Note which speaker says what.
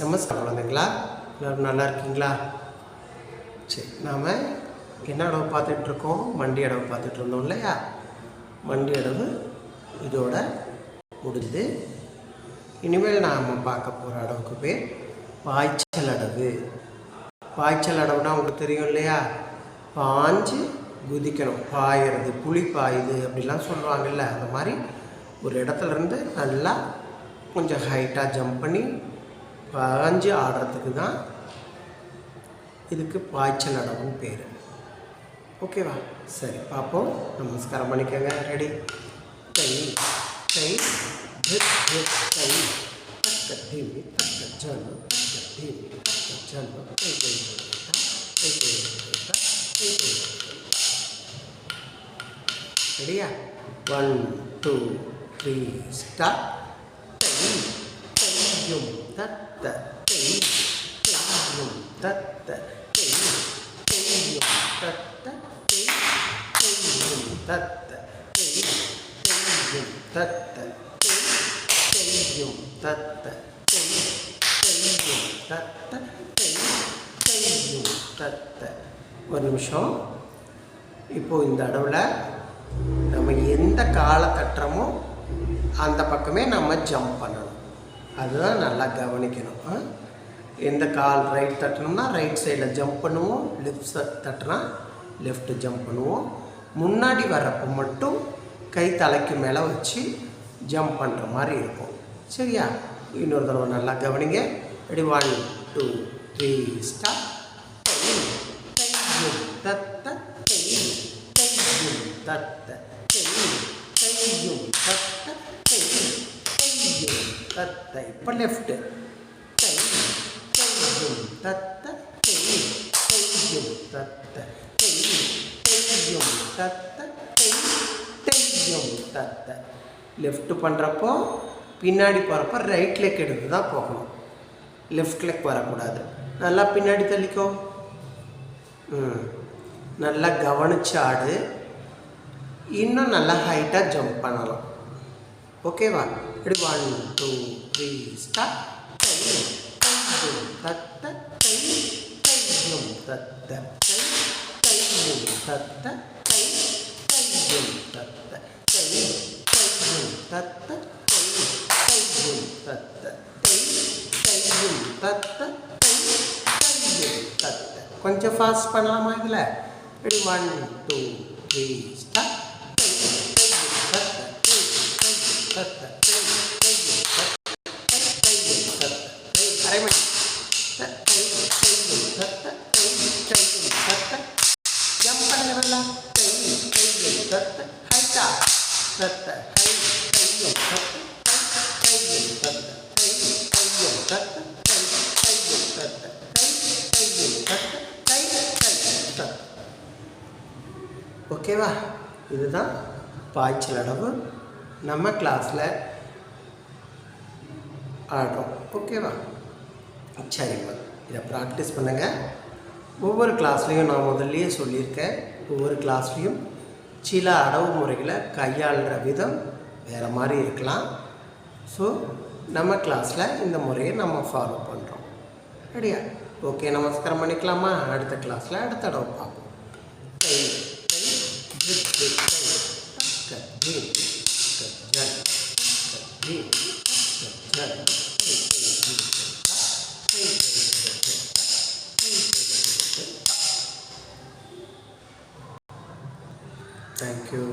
Speaker 1: நமஸ்காரம் குழந்தைங்களா, எல்லோரும் நல்லா இருக்கீங்களா? சரி, நாம் என்ன அடவு பார்த்துட்ருக்கோம்? மண்டி அடவு பார்த்துட்டு இருந்தோம் இல்லையா? மண்டி அடவு இதோட முடிஞ்சு. இனிமேல் நாம் பார்க்க போகிற அடவுக்கு பேர் பாய்ச்சல் அடவு. பாய்ச்சல் அடவுனா உங்களுக்கு தெரியும் இல்லையா? பாஞ்சு குதிக்கணும், பாயிறது, புலி பாயுது அப்படிலாம் சொல்லுவாங்கல்ல. அந்த மாதிரி ஒரு இடத்துலேருந்து நல்லா கொஞ்சம் ஹைட்டாக ஜம்ப் பண்ணி பாஞ்சு ஆடுறதுக்கு தான் இதுக்கு பாய்ச்சல் அடவுன்னு பேர். ஓகேவா? சரி, பார்ப்போம். நமஸ்காரம் பண்ணிக்கோங்க. ரெடி? கை கை கை தக்கி தக்க ஜன் தக்கி தக்க ஜன் கை கை கை கை கை கை. ரெடியா? 1 2 3 ஸ்டார்ட். கையும் தத்த கை கையும் தத்த கை கையும் தத்த கை கையும் தத்த கை கையும் தத்த கை கையும் தத்த கை கையும் தத்த கை கையும் தத்த. ஒரு நிமிஷம். இப்போது இந்த அடவில் நம்ம எந்த காலை தட்டுறோமோ அந்த பக்கமே நம்ம ஜம்ப் பண்ணணும். அதுதான் நல்லா கவனிக்கணும். எந்த கால் ரைட் தட்டணும்னா ரைட் சைடில் ஜம்ப் பண்ணுவோம், லெஃப்ட் தட்டினா லெஃப்ட் ஜம்ப் பண்ணுவோம். முன்னாடி வர்றப்போ மட்டும் கை தலைக்கு மேலே வச்சு ஜம்ப் பண்ணுற மாதிரி இருக்கும். சரியா? இன்னொரு தடவை நல்லா கவனிங்க. ரெடி? 1 2 3 ஸ்டார்ட். கையும் தத்த கை கையும் தத்த கை கையும் தத்த கை கையும் தத்த. இப்போ லெஃப்ட். கை கையும் தத்த கை கையும் தத்த கை கையும் தத்த கை கையும் தத்த. லெஃப்ட் பண்ணுறப்போ பின்னாடி போகிறப்போ ரைட் லெக் எடுத்து தான் போகணும், லெஃப்ட் லெக் வரக்கூடாது. நல்லா பின்னாடி தள்ளிக்கோ. நல்லா கவனிச்சு ஆடு. இன்னும் நல்லா ஹைட்டாக ஜம்ப் பண்ணலாம். ஓகேவா? இப்படி 1 2 3 ஸ்டார்ட். கையும் தத்த கை கையும் தத்த கை கையும் தத்த கை கையும் தத்த கை கையும் தத்த கை கையும் தத்த கை கையும் தத்த கை கையும் தத்த. கொஞ்சம் ஃபாஸ்ட் பண்ணலாமா இதில்? இப்படி 1 2 3 ஸ்டார்ட். ஓகேவா? இதுதான் பாய்ச்சல் அடவு நம்ம கிளாஸில் ஆடுறோம். ஓகேவா? சரிம்மா, இதை ப்ராக்டிஸ் பண்ணுங்கள். ஒவ்வொரு கிளாஸ்லேயும் நான் முதல்லையே சொல்லியிருக்கேன், ஒவ்வொரு கிளாஸ்லேயும் சில அடவு முறைகளை கையாளுற விதம் வேறு மாதிரி இருக்கலாம். ஸோ நம்ம கிளாஸில் இந்த முறையை நம்ம ஃபாலோ பண்ணுறோம். ரெடியா? ஓகே, நமஸ்காரம் பண்ணிக்கலாமா? அடுத்த கிளாஸில் அடுத்த அடவு பார்ப்போம். கை Thank you.